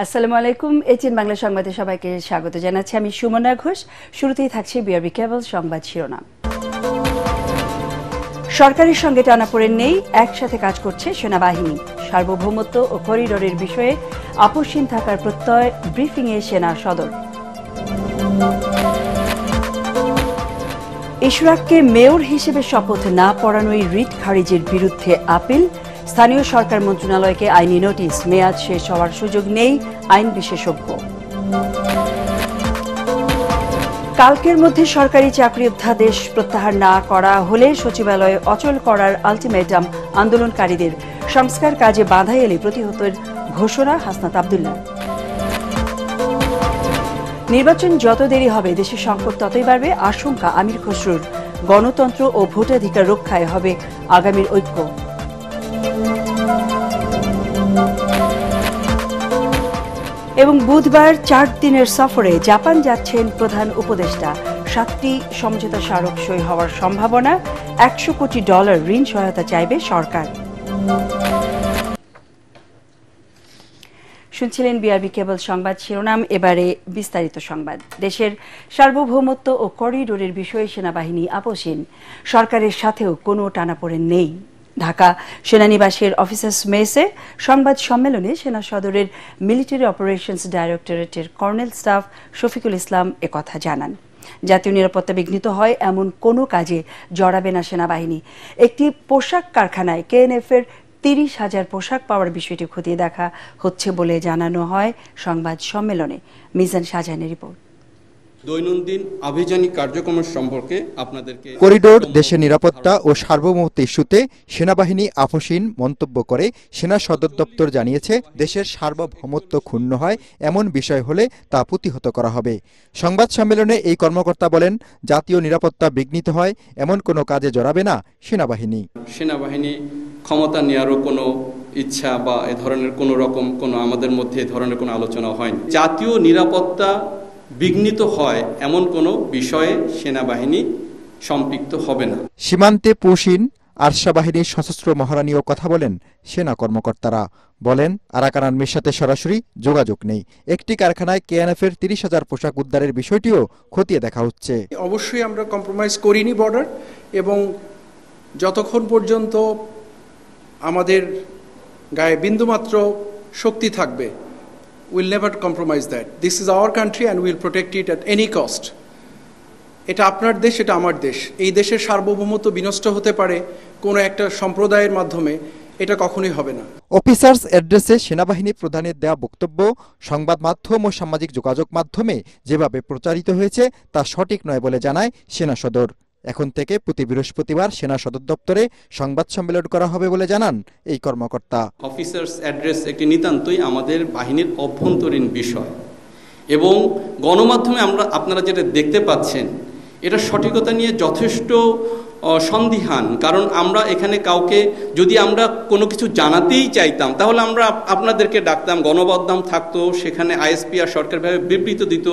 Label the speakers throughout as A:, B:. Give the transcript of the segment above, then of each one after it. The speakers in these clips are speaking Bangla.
A: আসসালামু আলাইকুম। এটিএন বাংলা সংবাদে সবাইকে স্বাগত জানাচ্ছি। আমি সুমনা ঘোষ। শুরুতেই থাকছে বিআরবি কেবল সংবাদ শিরোনাম। সরকারের সঙ্গে টানাপোড়েন নেই, একসাথে কাজ করছে সেনাবাহিনী। সার্বভৌমত্ব ও করিডোরের বিষয়ে আপোষহীন থাকার প্রত্যয় ব্রিফিংয়ে সেনা সদর। ইশরাককে মেয়র হিসেবে শপথ না পড়ানোই রিট খারিজের বিরুদ্ধে আপিল। স্থানীয় সরকার মন্ত্রণালয়কে আইনি নোটিশ, মেয়াদ শেষ হওয়ার সুযোগ নেই আইন বিশেষজ্ঞ। কালকের মধ্যে সরকারি চাকরি অধ্যাদেশ প্রত্যাহার না করা হলে সচিবালয় অচল করার আলটিমেটাম আন্দোলনকারীদের। সংস্কার কাজে বাধা এলে প্রতিহতের ঘোষণা হাসনাত আব্দুল্লাহ। নির্বাচন যত দেরি হবে দেশের সংকট ততই বাড়বে, আশঙ্কা আমির খসরুর। গণতন্ত্র ও ভোটাধিকার রক্ষায় হবে আগামীর ঐক্য। এবং বুধবার 4 দিনের সফরে জাপান যাচ্ছেন প্রধান উপদেষ্টা। 7টি সমঝোতা স্মারক সই হওয়ার সম্ভাবনা। $100 কোটি ঋণ সহায়তা চাইবে সরকার। শুনছিলেন বিআরবি কেবল সংবাদ শিরোনাম। এবারে বিস্তারিত সংবাদ। দেশের সার্বভৌমত্ব ও করিডোরের বিষয়ে সেনাবাহিনী আপোষহীন। সরকারের সাথেও কোনো টানাপোড়েন নেই। ঢাকা সেনানিবাসের অফিসার্স মেসে সংবাদ সম্মেলনে সেনা সদরের মিলিটারি অপারেশনস ডাইরেক্টরেটের কর্নেল স্টাফ শফিকুল ইসলাম একথা জানান। জাতীয় নিরাপত্তা বিঘ্নিত হয় এমন কোনো কাজে জড়াবে না সেনাবাহিনী। একটি পোশাক কারখানায় কেএনএফ-এর 30,000 পোশাক পাওয়ার বিষয়টি খতিয়ে দেখা হচ্ছে বলে জানানো হয় সংবাদ সম্মেলনে। মিজান শাহজাহানের রিপোর্ট।
B: দৈনন্দিন আভিযানিক কার্যক্রম সম্পর্কে আপনাদেরকে
C: করিডোর, দেশের নিরাপত্তা ও সার্বভৌমত্ব ইস্যুতে সেনাবাহিনী আপোষহীন মন্তব্য করে সেনা সদর দপ্তর জানিয়েছে, দেশের সার্বভৌমত্ব ক্ষুণ্ণ হয় এমন বিষয় হলে তা প্রতিহত করা হবে। সংবাদ সম্মেলনে এই কর্মকর্তা বলেন, জাতীয় নিরাপত্তা বিঘ্নিত হয় এমন কোনো কাজে জড়াবে না সেনাবাহিনী।
B: সেনাবাহিনী ক্ষমতা নেওয়ারও কোনো ইচ্ছা বা এ ধরনের কোনো আমাদের মধ্যে এ ধরনের কোনো আলোচনা হয়নি। জাতীয় নিরাপত্তা বিঘ্নিত হয় এমন কোনো বিষয়ে সেনাবাহিনী সম্পৃক্ত হবে না।
C: সীমান্তে পুশিন আরশা বাহিনীর সশস্ত্র মহারা নিয়েও কথা বলেন সেনা কর্মকর্তারা। বলেন, আরাকান আর্মির সাথে সরাসরি যোগাযোগ নেই। একটি কারখানায় কেএনএফ-এর 30,000 পোশাক উদ্ধারের বিষয়টিও খতিয়ে দেখা হচ্ছে।
D: অবশ্যই আমরা কম্প্রোমাইজ করিনি বর্ডার, এবং যতক্ষণ পর্যন্ত আমাদের গায়ে বিন্দুমাত্র শক্তি থাকবে, we'll never compromise that. This is our country and we'll protect it at any cost. এটা আপনার দেশ, এটা আমার দেশ। এই দেশের সার্বভৌমত্ব বিনষ্ট হতে পারে কোনো একটা সম্প্রদায়ের মাধ্যমে, এটা কখনোই হবে না।
C: অফিসার্স অ্যাড্রেসে সেনাবাহিনী প্রধানের দেয়া বক্তব্য সংবাদ মাধ্যম ও সামাজিক যোগাযোগ মাধ্যমে যেভাবে প্রচারিত হয়েছে তা সঠিক নয় বলে জানায় সেনা সদর। এখন থেকে প্রতি বৃহস্পতিবার সেনা সদর দপ্তরে সংবাদ সম্মেলন করা হবে বলে জানান এই কর্মকর্তা।
B: অফিসার্স অ্যাড্রেস একটি নিতান্তই আমাদের বাহিনীর অভ্যন্তরীণ বিষয়, এবং গণমাধ্যমে আপনারা যেটা দেখতে পাচ্ছেন এটা সঠিকতা নিয়ে যথেষ্ট সন্দিহান। কারণ আমরা এখানে কাউকে যদি আমরা কোনো কিছু জানাতেই চাইতাম তাহলে আমরা আপনাদেরকে ডাকতাম, গণমাধ্যম থাকতো, সেখানে আইএসপি আর সরকারভাবে বিবৃত দিত।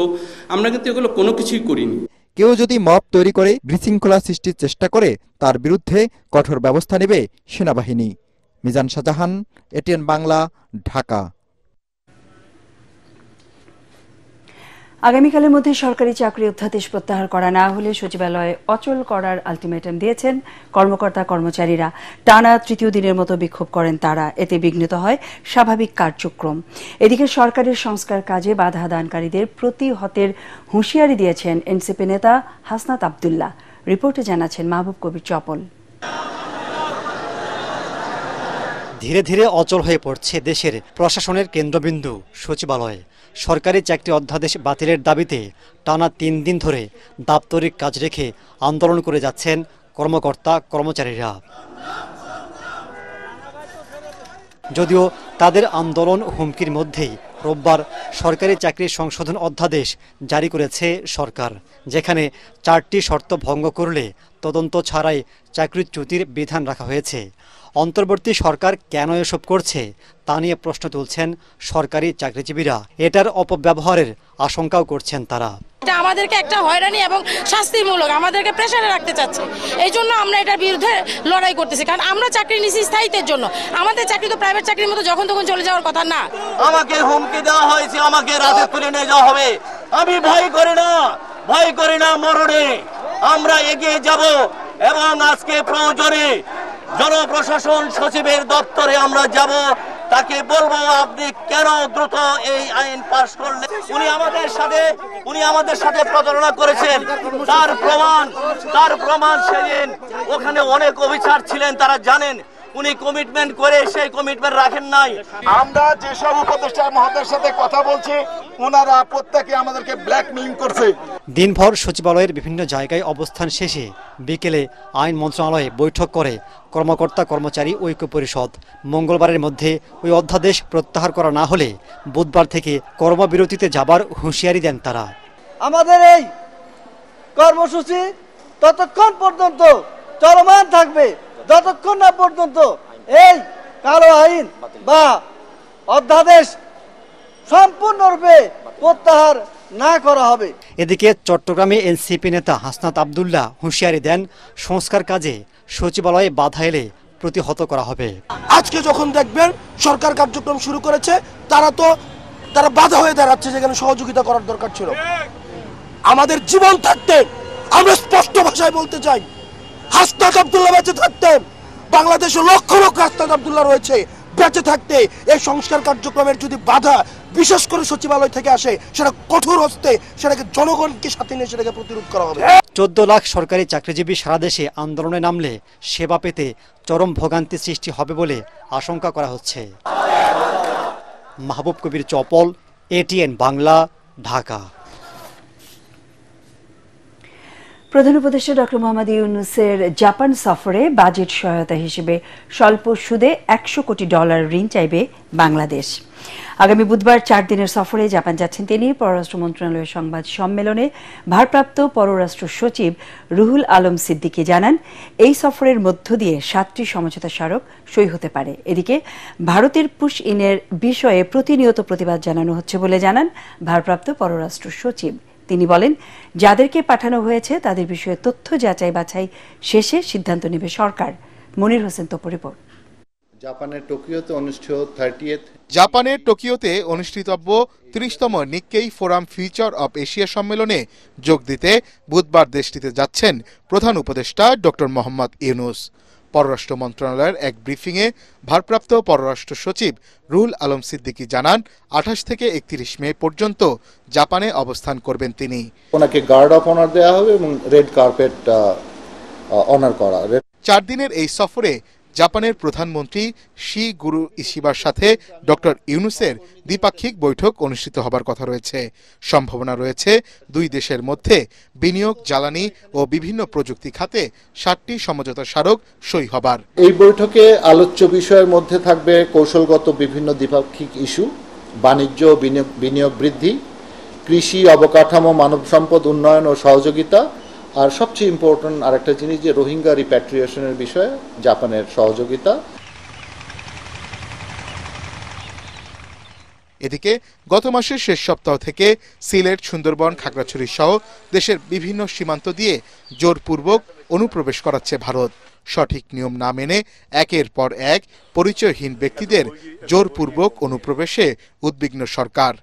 B: আমরা কিন্তু এগুলো কোনো কিছুই করিনি।
C: কেউ যদি মব তৈরি করে বিশৃঙ্খলা সৃষ্টির চেষ্টা করে তার বিরুদ্ধে কঠোর ব্যবস্থা নেবে সেনাবাহিনী। মিজান শাহজাহান, এটিএন বাংলা, ঢাকা।
A: আগামীকালের মধ্যে সরকারি চাকরি অধ্যাদেশ প্রত্যাহার করা না হলে সচিবালয় অচল করার আলটিমেটাম দিয়েছেন কর্মকর্তা কর্মচারীরা। টানা 3য় দিনের মতো বিক্ষোভ করেন তারা। এতে বিঘ্নিত হয় স্বাভাবিক কার্যক্রম। এদিকে সরকারের সংস্কার কাজে বাধা দানকারীদের প্রতিহতের হুঁশিয়ারি দিয়েছেন এনসিপি নেতা হাসনাত আব্দুল্লাহ। রিপোর্টে জানাচ্ছেন মাহবুব কবির চপল।
E: ধীরে ধীরে অচল হয়ে পড়ছে দেশের প্রশাসনের কেন্দ্রবিন্দু সচিবালয়। সরকারি চাকরি অধ্যাদেশ বাতিলের দাবিতে টানা 3 দিন ধরে দাপ্তরিক কাজ রেখে আন্দোলন করে যাচ্ছেন কর্মকর্তা কর্মচারীরা। যদিও তাদের আন্দোলন হুমকির মধ্যেই রোববার সরকারি চাকরি সংশোধন অধ্যাদেশ জারি করেছে সরকার, যেখানে 4টি শর্ত ভঙ্গ করলে তদন্ত ছাড়াই চাকরিচ্যুতির বিধান রাখা হয়েছে। অন্তর্বর্তী সরকার কেন এসব করছে তা নিয়ে প্রশ্ন তুলছেন সরকারি চাকরিজীবীরা। এটার অপব্যবহারের আশঙ্কাও করছেন তারা।
F: এটা আমাদেরকে একটা হয়রানি এবং শাস্তিমূলক, আমাদেরকে প্রেসারে রাখতে চাচ্ছে। এই জন্য আমরা এটার বিরুদ্ধে লড়াই করতেছি, কারণ আমরা চাকরি নিচ্ছি স্থায়িত্বের জন্য। আমাদের চাকরি তো প্রাইভেট চাকরির মতো যখন তখন চলে যাওয়ার কথা না।
G: আমাকে হুমকি দেওয়া হয়েছে, আমাকে রাতে তুলে নিয়ে যাওয়া হবে। আমি ভয় করি না মরণে। আমরা এগিয়ে যাব এবং আজকে প্রয়োজনে জনপ্রশাসন সচিবের দপ্তরে আমরা যাব, তাকে বলবো আপনি কেন দ্রুত এই আইন পাশ করলেন। উনি আমাদের সাথে প্রতারণা করেছেন, তার প্রমাণ সেদিন ওখানে অনেক অফিসার ছিলেন, তারা জানেন উনি কমিটমেন্ট করে সেই কমিটমেন্ট রাখেন নাই।
H: আমরা যেসব উপদেষ্টা মহোদয়ের সাথে কথা বলছি ওনারা প্রত্যেকে আমাদেরকে ব্ল্যাকমেইল করছে।
E: দিনভর সচিবালয়ের বিভিন্ন জায়গায় অবস্থান শেষে বিকেলে আইন মন্ত্রণালয়ে বৈঠক করে কর্মকর্তা কর্মচারী ঐক্য পরিষদ। মঙ্গলবারের মধ্যে ওই অধ্যাদেশ প্রত্যাহার করা না হলে বুধবার থেকে কর্মবিরতিতে যাবার হুঁশিয়ারি দেন তারা।
I: আমাদের এই কর্মসূচি ততক্ষণ পর্যন্ত চলমান থাকবে যতক্ষণ না পর্যন্ত এই কালো আইন বা অধ্যাদেশ সম্পূর্ণরূপে প্রত্যাহার না করা হবে।
E: এদিকে চট্টগ্রামে এনসিপি নেতা হাসনাত আব্দুল্লাহ হুঁশিয়ারি দেন, সংস্কার কাজে সচিবালয়ে বাধা এলে প্রতিহত করা হবে।
J: আজকে যখন দেখবেন সরকার কার্যক্রম শুরু করেছে, তারা বাধা হয়ে দাঁড়াচ্ছে যেখানে সহযোগিতা করার দরকার ছিল। আমাদের জীবন থাকতে আমরা স্পষ্ট ভাষায় বলতে চাই, হাসনাত আব্দুল্লাহ বেঁচে থাকতেন, বাংলাদেশে লক্ষ লক্ষ হাসনাত আব্দুল্লাহ রয়েছে, বেঁচে থাকতে এই সংস্কার কার্যক্রমের যদি বাধা বিশেষ করে সচিবালয় থেকে আসে, সেটা কঠোর হস্তে সেটাকে জনগণকে সাথে নিয়ে সেটাকে প্রতিরোধ করা হবে।
E: 14 লাখ সরকারি চাকরিজীবী সারা দেশে আন্দোলনে নামলে সেবা পেতে চরম ভোগান্তি সৃষ্টি হবে বলে আশঙ্কা করা হচ্ছে। মাহবুব কবির চপল, ATN বাংলা, ঢাকা।
A: প্রধান উপদেষ্টা ডক্টর মোহাম্মদ ইউনূসের জাপান সফরে বাজেট সহায়তা হিসেবে স্বল্প সুদে $100 কোটি ঋণ চাইবে বাংলাদেশ। আগামী বুধবার 4 দিনের সফরে জাপান যাচ্ছেন তিনি। পররাষ্ট্র মন্ত্রণালয়ের সংবাদ সম্মেলনে ভারপ্রাপ্ত পররাষ্ট্র সচিব রুহুল আলম সিদ্দিকী জানান, এই সফরের মধ্য দিয়ে 7টি সমঝোতা স্মারক সই হতে পারে। এদিকে ভারতের পুশ ইনের বিষয়ে প্রতিনিয়ত প্রতিবাদ জানানো হচ্ছে বলে জানান ভারপ্রাপ্ত পররাষ্ট্র সচিব। তিনি বলেন, যাদেরকে পাঠানো হয়েছে তাদের বিষয়ে তথ্য যাচাই বাছাই শেষে সিদ্ধান্ত নেবে সরকার। মনির হোসেন তোপ রিপোর্ট।
K: জাপানের টোকিওতে অনুষ্ঠিতব্য 30তম Nikkei forum future of Asia সম্মেলনে যোগ দিতে বুধবার দেশটিতে যাচ্ছেন প্রধান উপদেষ্টা ডক্টর মোহাম্মদ ইউনূস। পররাষ্ট্র মন্ত্রণালয়ের এক ব্রিফিংয়ে ভারপ্রাপ্ত পররাষ্ট্র সচিব রুহুল আলম সিদ্দিকী জানান, 28 থেকে 31 মে পর্যন্ত জাপানে অবস্থান করবেন তিনি।
L: ওনাকে গার্ড অফ অনার দেওয়া হবে এবং রেড কার্পেট অনার করা।
K: 4 দিনের এই সফরে জাপানের প্রধানমন্ত্রী শিগুরু ইশিবার সাথে ডক্টর ইউনূসের দ্বিপাক্ষিক বৈঠক অনুষ্ঠিত হবার কথা রয়েছে। সম্ভাবনা রয়েছে দুই দেশের মধ্যে বিনিয়োগ, জ্বালানি ও বিভিন্ন প্রযুক্তি খাতে 7টি সমঝোতা স্মারক সই হবার।
L: এই বৈঠকে আলোচ্য বিষয়ের মধ্যে থাকবে কৌশলগত বিভিন্ন দ্বিপাক্ষিক ইস্যু, বাণিজ্য, বিনিয়োগ বৃদ্ধি, কৃষি, অবকাঠামো, মানব সম্পদ উন্নয়ন ও সহযোগিতা, আর সবচেয়ে ইম্পর্টেন্ট আরেকটা জিনিস যে রোহিঙ্গা রিপ্যাট্রিয়েশনের বিষয়ে জাপানের সহযোগিতা।
K: এদিকে গত মাসের শেষ সপ্তাহ থেকে সিলেট, সুন্দরবন, খাগড়াছড়ি সহ দেশের বিভিন্ন সীমান্ত দিয়ে জোরপূর্বক অনুপ্রবেশ করাচ্ছে ভারত। সঠিক নিয়ম না মেনে একের পর এক পরিচয়হীন ব্যক্তিদের জোরপূর্বক অনুপ্রবেশে উদ্বিগ্ন সরকার।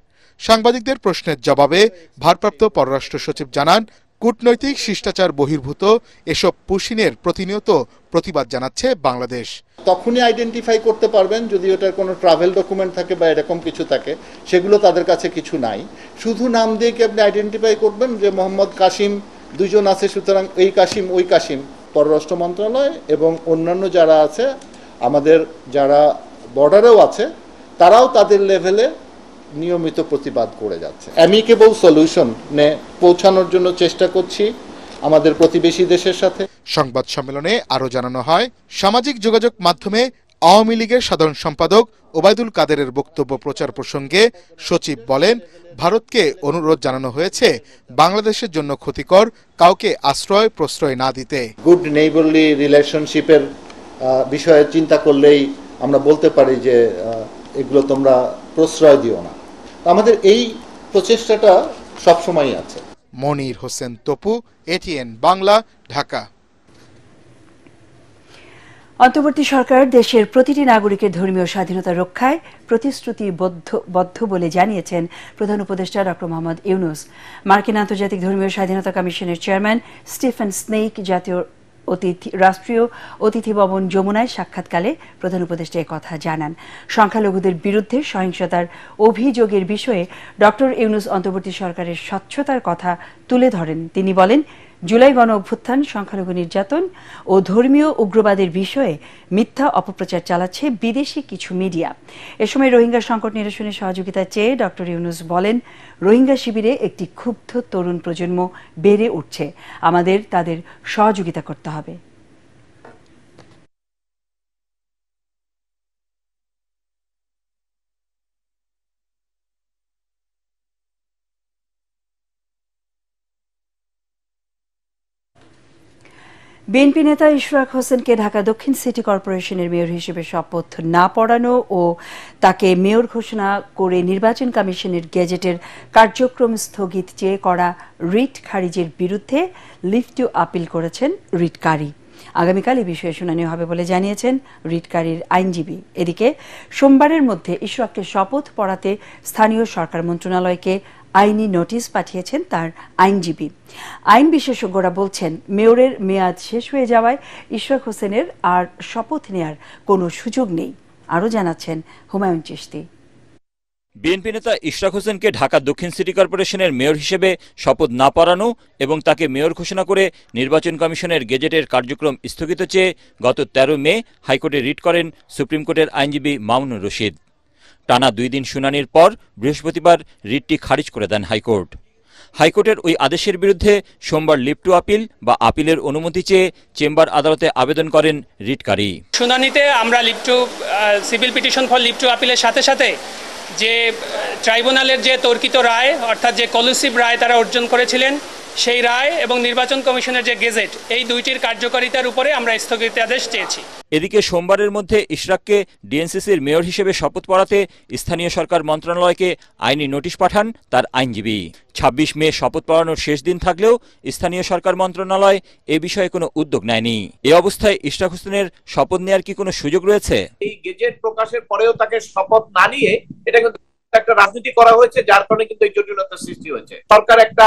K: সাংবাদিকদের প্রশ্নের জবাবে ভারপ্রাপ্ত পররাষ্ট্র সচিব জানান, কূটনৈতিক শিষ্টাচার বহির্ভূত এসব পুশিনের প্রতিনিয়ত প্রতিবাদ জানাচ্ছে বাংলাদেশ।
L: তখনই আইডেন্টিফাই করতে পারবেন যদি ওটার কোনো ট্রাভেল ডকুমেন্ট থাকে বা এরকম কিছু থাকে, সেগুলো তাদের কাছে কিছু নাই। শুধু নাম দিয়ে কি আপনি আইডেন্টিফাই করবেন যে মোহাম্মদ কাসিম, 2 জন আছে, সুতরাং এই কাসিম ওই কাসিম। পররাষ্ট্র মন্ত্রণালয় এবং অন্যান্য যারা আছে, আমাদের যারা বর্ডারেও আছে, তারাও তাদের লেভেলে নিয়মিত প্রতিবাদ করে যাচ্ছে। অ্যামিকেবল সলিউশনে পৌঁছানোর জন্য চেষ্টা করছি আমাদের প্রতিবেশী দেশের সাথে।
K: সংবাদ সম্মেলনে আরও জানানো হয়, সামাজিক যোগাযোগ মাধ্যমে আওয়ামী লীগের সাধারণ সম্পাদক ওবায়দুল কাদেরের বক্তব্য প্রচার প্রসঙ্গে সচিব বলেন, ভারতকে অনুরোধ জানানো হয়েছে বাংলাদেশের জন্য ক্ষতিকর কাউকে আশ্রয় প্রশ্রয় না দিতে।
L: গুড নেইবারলি রিলেশনশিপের বিষয়ে চিন্তা করলেই আমরা বলতে পারি যে এগুলো তোমরা প্রশ্রয় দিও না। আমাদের এই প্রচেষ্টাটা সবসময়ই আছে।
K: মনির হোসেন তপু, এটিএন বাংলা, ঢাকা।
A: অন্তর্বর্তী সরকার দেশের প্রতিটি নাগরিকের ধর্মীয় স্বাধীনতা রক্ষায় প্রতিশ্রুতিবদ্ধ বলে জানিয়েছেন প্রধান উপদেষ্টা ড. মোহাম্মদ ইউনূস। মার্কিন আন্তর্জাতিক ধর্মীয় স্বাধীনতা কমিশনের চেয়ারম্যান স্টিফেন স্নেইক জাতীয় রাষ্ট্রীয় অতিথি ভবন যমুনায় সাক্ষাৎকালে প্রধান উপদেষ্টা কথা জানান। সংখ্যালঘুদের বিরুদ্ধে সহিংসতার অভিযোগের বিষয়ে ড. ইউনূস অন্তর্বর্তী সরকারের স্বচ্ছতার কথা তুলে ধরেন। তিনি বলেন, জুলাই গণ অভ্যুত্থান, সংখ্যালঘু নির্যাতন ও ধর্মীয় উগ্রবাদের বিষয়ে মিথ্যা অপপ্রচার চালাচ্ছে বিদেশি কিছু মিডিয়া। এ সময় রোহিঙ্গা সংকট নিরসনে সহযোগিতা চেয়ে ড. ইউনূস বলেন, রোহিঙ্গা শিবিরে একটি ক্ষুব্ধ তরুণ প্রজন্ম বেড়ে উঠছে, আমাদের তাদের সহযোগিতা করতে হবে। বিএনপি নেতা ইশরাক হোসেনকে ঢাকা দক্ষিণ সিটি কর্পোরেশনের মেয়র হিসেবে শপথ না পড়ানো ও তাকে মেয়র ঘোষণা করে নির্বাচন কমিশনের গেজেটের কার্যক্রম স্থগিত চেয়ে করা রিট খারিজের বিরুদ্ধে লিভ টু আপিল করেছেন রিটকারী। আগামীকাল এই বিষয়ে শুনানি হবে বলে জানিয়েছেন রিটকারীর আইনজীবী। এদিকে সোমবারের মধ্যে ইশরাককে শপথ পড়াতে স্থানীয় সরকার মন্ত্রণালয়কে আইনি নোটিশ পাঠিয়েছেন তার আইনজীবী। আইন বিশেষজ্ঞরা বলছেন, মেয়রের মেয়াদ শেষ হয়ে যাওয়ায় ইশরাক হোসেনের আর শপথ নেয়ার কোনো সুযোগ নেই। আরও জানাচ্ছেন হুমায়ুন চিশতি।
M: বিএনপি নেতা ইশরাক হোসেনকে ঢাকা দক্ষিণ সিটি কর্পোরেশনের মেয়র হিসেবে শপথ না পড়ানো এবং তাকে মেয়র ঘোষণা করে নির্বাচন কমিশনের গেজেটের কার্যক্রম স্থগিত চেয়ে গত 13 মে হাইকোর্টে রিট করেন সুপ্রিম কোর্টের আইনজীবী মামুনুর রশিদ। টানা 2 দিন শুনানির পর বৃহস্পতিবার রিটটি খারিজ করে দেন হাইকোর্ট। হাইকোর্টের ওই আদেশের বিরুদ্ধে সোমবার লিভ টু আপিল বা আপিলের অনুমতি চেয়ে চেম্বার আদালতে আবেদন করেন রিটকারী।
N: শুনানিতে আমরা civil petition for leave to আপিলের সাথে সাথে যে ট্রাইব্যুনালের যে তর্কিত রায়, অর্থাৎ যে কলুসিভ রায় তারা অর্জন করেছিলেন, সেই রায় এবং নির্বাচন কমিশনের যে গেজেট, এই দুইটির কার্যকারিতার উপরে আমরা স্থগিতাদেশ চেয়েছি।
M: এদিকে সোমবারের মধ্যে ইশরাককে ডিএনসিসির মেয়র হিসেবে শপথ পড়াতে স্থানীয় সরকার মন্ত্রণালয়কে আইনি নোটিশ পাঠান তার আইনজীবী। 26 মে শপথ পড়ানোর শেষ দিন থাকলেও স্থানীয় সরকার মন্ত্রণালয় এ বিষয়ে কোনো উদ্যোগ নেয়নি। এ অবস্থায় ইশরাক হোসেনের শপথ নেওয়ার কি কোনো সুযোগ রয়েছে?
O: এই গেজেট প্রকাশের পরেও তাকে শপথ না নিয়ে এটা কিন্তু একটা রাজনীতি করা হয়েছে, যার কারণে কিন্তু এই জটিলতার সৃষ্টি হয়েছে। সরকার একটা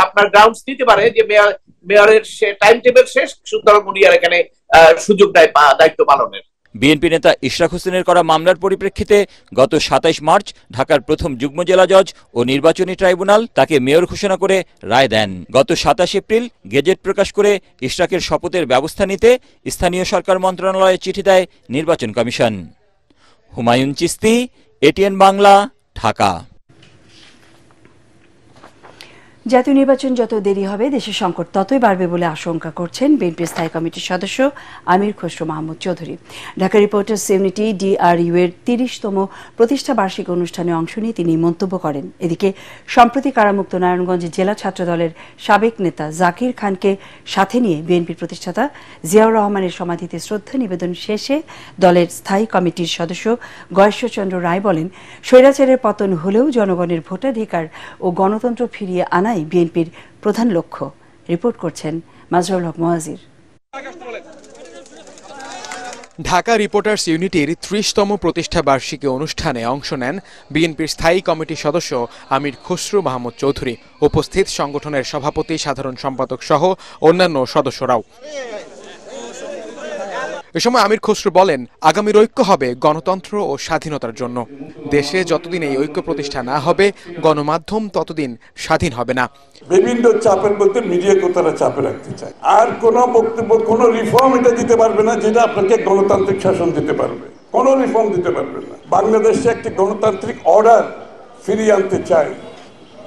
O: আপনার গ্রাউন্ডস নিতে পারে যে মেয়রের টাইম টেবিল শেষ, সুতরাং উনি আর এখানে সুযোগ দেয় দায়িত্ব পালনের।
M: বিএনপি নেতা ইশরাক হোসেনের করা মামলার পরিপ্রেক্ষিতে গত 27 মার্চ ঢাকার প্রথম যুগ্ম জেলা জজ ও নির্বাচনী ট্রাইব্যুনাল তাকে মেয়র ঘোষণা করে রায় দেন। গত 27 এপ্রিল গেজেট প্রকাশ করে ইশরাকের শপথের ব্যবস্থা নিতে স্থানীয় সরকার মন্ত্রণালয়ে চিঠি দেয় নির্বাচন কমিশন। হুমায়ুন চিশতি, এটিএন বাংলা, ঢাকা।
A: জাতীয় নির্বাচন যত দেরি হবে দেশের সংকট ততই বাড়বে বলে আশঙ্কা করছেন বিএনপির স্থায়ী কমিটির সদস্য Amir Khasru Mahmud Chowdhury. Dhaka reporters unity DRU এর 30তম প্রতিষ্ঠা বার্ষিক অনুষ্ঠানে অংশ নিয়ে তিনি মন্তব্য করেন। এদিকে সম্প্রতি কারামুক্ত নারায়ণগঞ্জ জেলা ছাত্র দলের সাবেক নেতা জাকির খানকে সাথে নিয়ে বিএনপির প্রতিষ্ঠাতা জিয়াউর রহমানের সমাধিতে শ্রদ্ধা নিবেদন শেষে দলের স্থায়ী কমিটির সদস্য গয়েশ্বরচন্দ্র রায় বলেন, স্বৈরাচারের পতন হলেও জনগণের ভোটাধিকার ও গণতন্ত্র ফিরিয়ে আনাই বিএনপির প্রধান লক্ষ্য। রিপোর্ট করছেন মাজহারুল হক মুয়াজির।
P: ঢাকা রিপোর্টার্স ইউনিটির 30তম প্রতিষ্ঠা বার্ষিকী অনুষ্ঠানে অংশ নেন বিএনপির স্থায়ী কমিটির সদস্য আমির খসরু মাহমুদ চৌধুরী। উপস্থিত সংগঠনের সভাপতি, সাধারণ সম্পাদক সহ অন্যান্য সদস্যরাও। এ সময় আমির খসরু বলেন, আগামীর ঐক্য হবে গণতন্ত্র ও স্বাধীনতার জন্য। দেশে যতদিন এই ঐক্য প্রতিষ্ঠা না হবে, গণমাধ্যম ততদিন স্বাধীন হবে না।
Q: বিভিন্ন চাপের বলতে মিডিয়াকে তারা চাপে রাখতে চায়। আর কোনো বক্তব্য, কোনো রিফর্ম এটা দিতে পারবে না যেটা আপনাকে গণতান্ত্রিক শাসন দিতে পারবে। কোনো রিফর্ম দিতে পারবে না। বাংলাদেশে একটি গণতান্ত্রিক অর্ডার ফিরিয়ে আনতে চায়,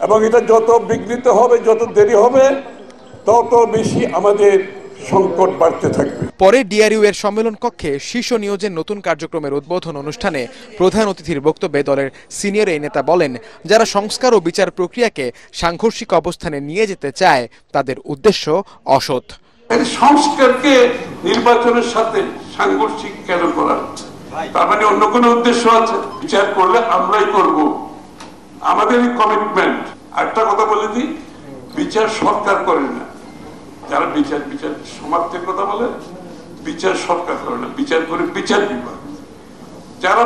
Q: এবং এটা যত বিঘ্নিত হবে, যত দেরি হবে, তত বেশি আমাদের সংকট বাড়তে থাকবে।
P: পরে ডিআরইউ এর সম্মেলন কক্ষে শীর্ষ নিয়োগের নতুন কার্যক্রমের উদ্বোধন অনুষ্ঠানে প্রধান অতিথির বক্তব্যে দলের সিনিয়র এই নেতা বলেন, যারা সংস্কার ও বিচার প্রক্রিয়াকে সাংঘর্ষিক অবস্থানে নিয়ে যেতে চায় তাদের উদ্দেশ্য অসৎ।
Q: সংস্কারকে নির্বাচনের সাথে সাংঘর্ষিক কেন করা হচ্ছে? তার মানে অন্য কোনো উদ্দেশ্য আছে? বিচার করলে আমরাই করব, আমাদের কমিটমেন্ট। একটা কথা বলে দিই, বিচার সরকার করে না। যারা বিচার সমাপ্তির কথা বলে, বিচার সরকার করে না, বিচার করে বিচার বিভাগ। যারা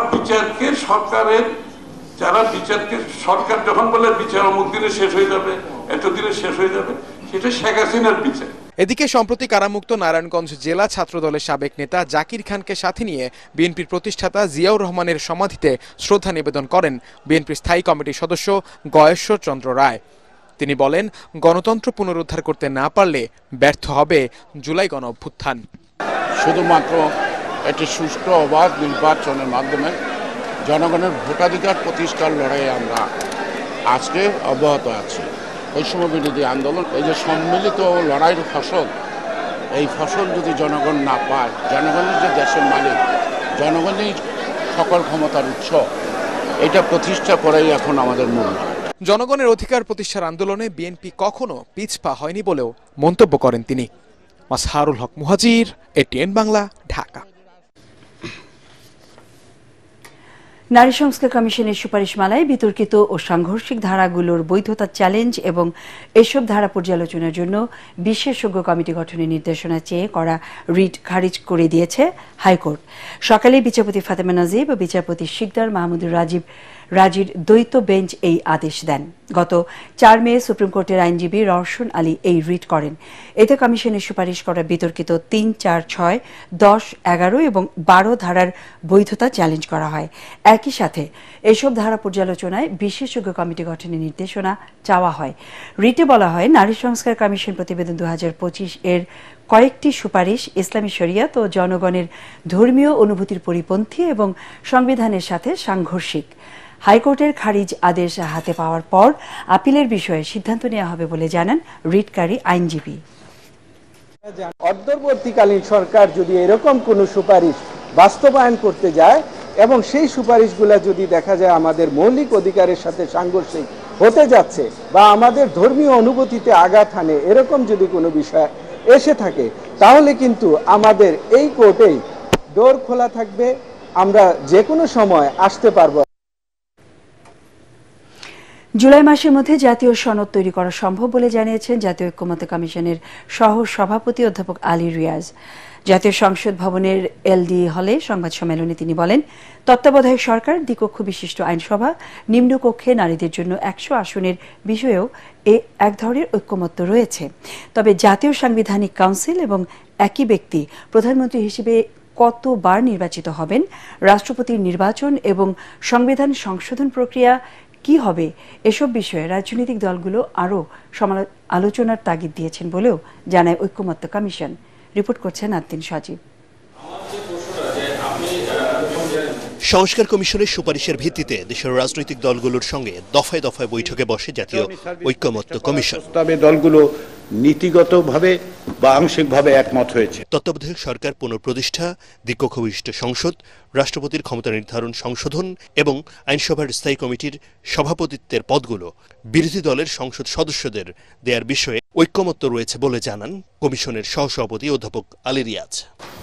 Q: বিচারকে সরকার যখন বলে বিচার অমুক দিনে শেষ হয়ে যাবে, এত দিনে শেষ হয়ে যাবে, সেটা শেখ হাসিনার বিচার।
P: এদিকে সম্প্রতি কারামুক্ত নারায়ণগঞ্জ জেলা ছাত্রদলের সাবেক নেতা জাকির খানকে সাথে নিয়ে বিএনপির প্রতিষ্ঠাতা জিয়াউর রহমানের সমাধিতে শ্রদ্ধা নিবেদন করেন বিএনপির স্থায়ী কমিটির সদস্য গয়েশ্বর চন্দ্র রায়। তিনি বলেন, গণতন্ত্র পুনরুদ্ধার করতে না পারলে ব্যর্থ হবে জুলাই গণ অভ্যুত্থান।
R: শুধুমাত্র একটি সুষ্ঠু অবাধ নির্বাচনের মাধ্যমে জনগণের ভোটাধিকার প্রতিষ্ঠার লড়াইয়ে আমরা আজকে অব্যাহত আছি। বৈষম্য বিরোধী আন্দোলন, এই যে সম্মিলিত লড়াইয়ের ফসল, এই ফসল যদি জনগণ না পায়, জনগণের যে দেশের মালিক, জনগণই সকল ক্ষমতার উৎস, এটা প্রতিষ্ঠা করাই এখন আমাদের মূল।
P: জনগণের অধিকার প্রতিষ্ঠার আন্দোলনে বিএনপি কখনো পিছপা হয়নি বলেও মন্তব্য করেন তিনি। মাজহারুল হক মুহাজির, এটিএন বাংলা, ঢাকা।
A: নারী সংস্কার কমিশনের সুপারিশমালায় বিতর্কিত ও সাংঘর্ষিক ধারাগুলোর বৈধতা চ্যালেঞ্জ এবং এসব ধারা পর্যালোচনার জন্য বিশেষজ্ঞ কমিটি গঠনের নির্দেশনা চেয়ে করা রিট খারিজ করে দিয়েছে হাইকোর্ট। সকালে বিচারপতি ফাতেমা নাজিব ও বিচারপতি শিকদার মাহমুদুর রাজির দ্বৈত বেঞ্চ এই আদেশ দেন। গত 4 মে সুপ্রিম কোর্টের আইনজীবী রওশন আলী এই রিট করেন। এতে কমিশনের সুপারিশ করা বিতর্কিত 3, 4, 6, 10, 11 এবং 12 ধারার বৈধতা চ্যালেঞ্জ করা হয়। একই সাথে এসব ধারা পর্যালোচনায় বিশেষজ্ঞ কমিটি গঠনের নির্দেশনা চাওয়া হয়। রিটে বলা হয়, নারী সংস্কার কমিশন প্রতিবেদন 2025 এর কয়েকটি সুপারিশ ইসলামী শরিয়ত ও জনগণের ধর্মীয় অনুভূতির পরিপন্থী এবং সংবিধানের সাথে সাংঘর্ষিক। হাইকোর্টের খারিজ আদেশ হাতে পাওয়ার পর আপিলের বিষয়ে সিদ্ধান্ত নেওয়া হবে বলে জানান রিটকারী আইনজীবী।
S: অন্তর্বর্তীকালীন সরকার যদি এরকম কোনো সুপারিশ বাস্তবায়ন করতে যায় এবং সেই সুপারিশগুলো যদি দেখা যায় আমাদের মৌলিক অধিকারের সাথে সাংঘর্ষিক হতে যাচ্ছে বা আমাদের ধর্মীয় অনুভূতিতে আঘাত হানে, এরকম যদি কোনো বিষয় এসে থাকে, তাহলে কিন্তু আমাদের এই কোর্টেই ডোর খোলা থাকবে, আমরা যে কোনো সময় আসতে পারবো।
A: জুলাই মাসের মধ্যে জাতীয় সনদ তৈরি করা সম্ভব বলে জানিয়েছেন জাতীয় ঐক্যমত্য কমিশনের সহ সভাপতি অধ্যাপক আলী রিয়াজ। জাতীয় সংসদ ভবনের এলডি হলে সংবাদ সম্মেলনে তিনি বলেন, তত্ত্বাবধায়ক সরকার, দ্বিকক্ষ বিশিষ্ট আইনসভা, নিম্নকক্ষে নারীদের জন্য 100 আসনের বিষয়েও এক ধরনের ঐক্যমত্য রয়েছে। তবে জাতীয় সাংবিধানিক কাউন্সিল এবং একই ব্যক্তি প্রধানমন্ত্রী হিসেবে কতবার নির্বাচিত হবেন, রাষ্ট্রপতির নির্বাচন এবং সংবিধান সংশোধন প্রক্রিয়া কি হবে, এসব বিষয়ে রাজনৈতিক দলগুলো আরও আলোচনার তাগিদ দিয়েছেন বলেও জানায় ঐক্যমত্য কমিশন। রিপোর্ট করছেন আদ্দিন সজীব।
T: সংস্কার কমিশনের সুপারিশের ভিত্তিতে দেশের রাজনৈতিক দলগুলোর সঙ্গে দফায় দফায় বৈঠকে বসে জাতীয় ঐক্যমত্য কমিশন।
R: তবে দলগুলো নীতিগতভাবে বা আংশিকভাবে একমত হয়েছে।
T: তত্ত্বাবধায়ক সরকার পুনঃপ্রতিষ্ঠা, দ্বিকক্ষ বিশিষ্ট সংসদ, রাষ্ট্রপতির ক্ষমতা নির্ধারণ সংশোধন এবং আইনসভার স্থায়ী কমিটির সভাপতিত্বের পদগুলো বিরোধী দলের সংসদ সদস্যদের দেওয়ার বিষয়ে ঐক্যমত্য রয়েছে বলে জানান কমিশনের সহসভাপতি অধ্যাপক আলী রিয়াজ।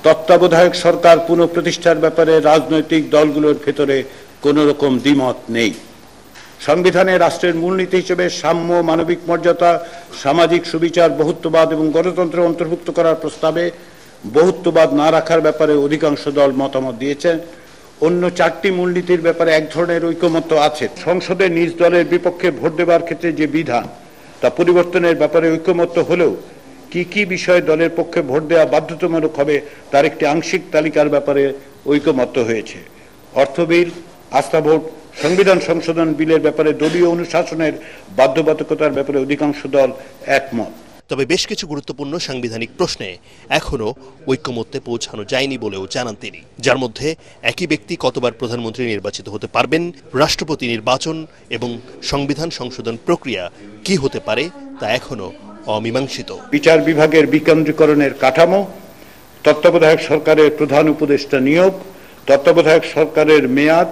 R: তত্ত্বাবধায়ক সরকার পুনঃপ্রতিষ্ঠার ব্যাপারে রাজনৈতিক দলগুলোর ভেতরে কোন রকম দ্বিমত নেই। সংবিধানে রাষ্ট্রের মূলনীতি হিসেবে সাম্য, মানবিক মর্যাদা, সামাজিক সুবিচার, বহুত্ববাদ এবং গণতন্ত্র অন্তর্ভুক্ত করার প্রস্তাবে বহুত্ববাদ না রাখার ব্যাপারে অধিকাংশ দল মতামত দিয়েছেন। অন্য 4টি মূলনীতির ব্যাপারে এক ধরনের ঐকমত্য আছে। সংসদে নিজ দলের বিপক্ষে ভোট দেওয়ার ক্ষেত্রে যে বিধান, তা পরিবর্তনের ব্যাপারে ঐকমত্য হলেও কি কি বিষয়ে দলের পক্ষে ভোট দেওয়া বাধ্যতামূলক হবে তার একটি আংশিক তালিকার ব্যাপারে ঐকমত্য হয়েছে। অর্থ বিল, আস্থা ভোট, সংবিধান সংশোধন বিলের ব্যাপারে দলীয় অনুশাসনের বাধ্যবাধকতার ব্যাপারে অধিকাংশ দল একমত।
T: তবে বেশ কিছু গুরুত্বপূর্ণ সাংবিধানিক প্রশ্নে এখনো ঐক্যমত্যে পৌঁছানো যায়নি বলেও জানান তিনি, যার মধ্যে একই ব্যক্তি কতবার প্রধানমন্ত্রী নির্বাচিত হতে পারবেন, রাষ্ট্রপতি নির্বাচন এবং সংবিধান সংশোধন প্রক্রিয়া কি হতে পারে তা এখনো অমীমাংসিত।
R: বিচার বিভাগের বিকেন্দ্রীকরণের কাঠামো, তত্ত্বাবধায়ক সরকারের প্রধান উপদেষ্টা নিয়োগ, তত্ত্বাবধায়ক সরকারের মেয়াদ,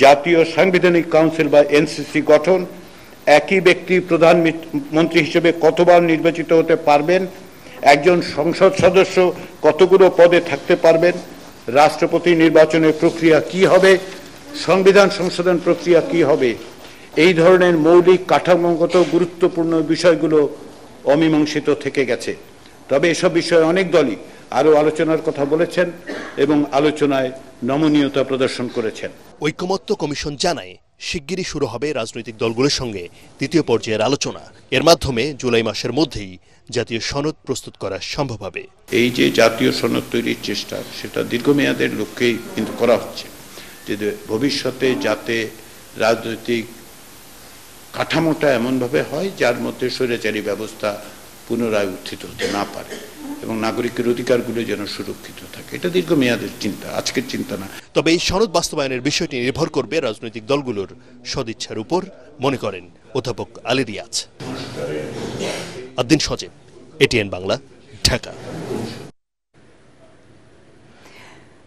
R: জাতীয় সাংবিধানিক কাউন্সিল বা এনসিসি গঠন, একই ব্যক্তি প্রধানমন্ত্রী হিসেবে কতবার নির্বাচিত হতে পারবেন, একজন সংসদ সদস্য কতগুলো পদে থাকতে পারবেন, রাষ্ট্রপতি নির্বাচনের প্রক্রিয়া কি হবে, সংবিধান সংশোধন প্রক্রিয়া কি হবে, এই ধরনের মৌলিক কাঠামোগত গুরুত্বপূর্ণ বিষয়গুলো অমীমাংসিত থেকে গেছে। তবে এসব বিষয়ে অনেক দলই আরও আলোচনার কথা বলেছেন এবং আলোচনায় নমনীয়তা প্রদর্শন করেছেন।
T: ঐকমত্য কমিশন জানায় শিগগিরই শুরু হবে রাজনৈতিক দলগুলোর সঙ্গে দ্বিতীয় পর্যায়ের আলোচনা। এর মাধ্যমে জুলাই মাসের মধ্যেই জাতীয় সনদ প্রস্তুত করা সম্ভব হবে।
R: এই যে জাতীয় সনদ তৈরির চেষ্টা, সেটা দীর্ঘমেয়াদের লক্ষ্যেই কিন্তু করা হচ্ছে, যে ভবিষ্যতে যাতে রাজনৈতিক কাঠামোটা এমনভাবে হয় যার মধ্যে স্বৈরাচারী ব্যবস্থা পুনরায় উত্থিত হতে না পারে এবং নাগরিকের অধিকারগুলো যেন সুরক্ষিত থাকে। এটা দীর্ঘমেয়াদের চিন্তা, আজকের চিন্তা না।
T: তবে এই সনদ বাস্তবায়নের বিষয়টি নির্ভর করবে রাজনৈতিক দলগুলোর সদিচ্ছার উপর, মনে করেন অধ্যাপক আলী রিয়াজ। আদ্দিন সজীব, এটিএন বাংলা, ঢাকা।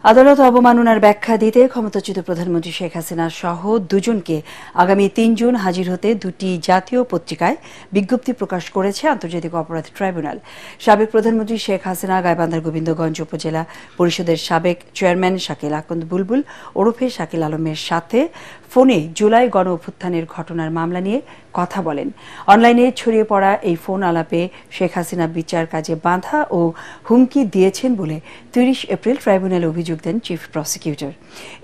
A: আদালত অবমাননার ব্যাখ্যা দিতে ক্ষমতাচ্যুত প্রধানমন্ত্রী শেখ হাসিনা সহ দুজনকে আগামী ৩ জুন হাজির হতে দুটি জাতীয় পত্রিকায় বিজ্ঞপ্তি প্রকাশ করেছে আন্তর্জাতিক অপরাধ ট্রাইব্যুনাল। সাবেক প্রধানমন্ত্রী শেখ হাসিনা গাইবান্ধার গোবিন্দগঞ্জ উপজেলা পরিষদের সাবেক চেয়ারম্যান শাকিল আকন্দ বুলবুল ওরফে শাকিল আলমের সাথে ফোনে জুলাই গণ অভ্যুত্থানের ঘটনার মামলা নিয়ে কথা বলেন। অনলাইনে ছড়িয়ে পড়া এই ফোন আলাপে শেখ হাসিনা বিচার কাজে বাধা ও হুমকি দিয়েছেন বলে ৩০ এপ্রিল ট্রাইব্যুনালে অভিযোগ দেন চিফ প্রসিকিউটর।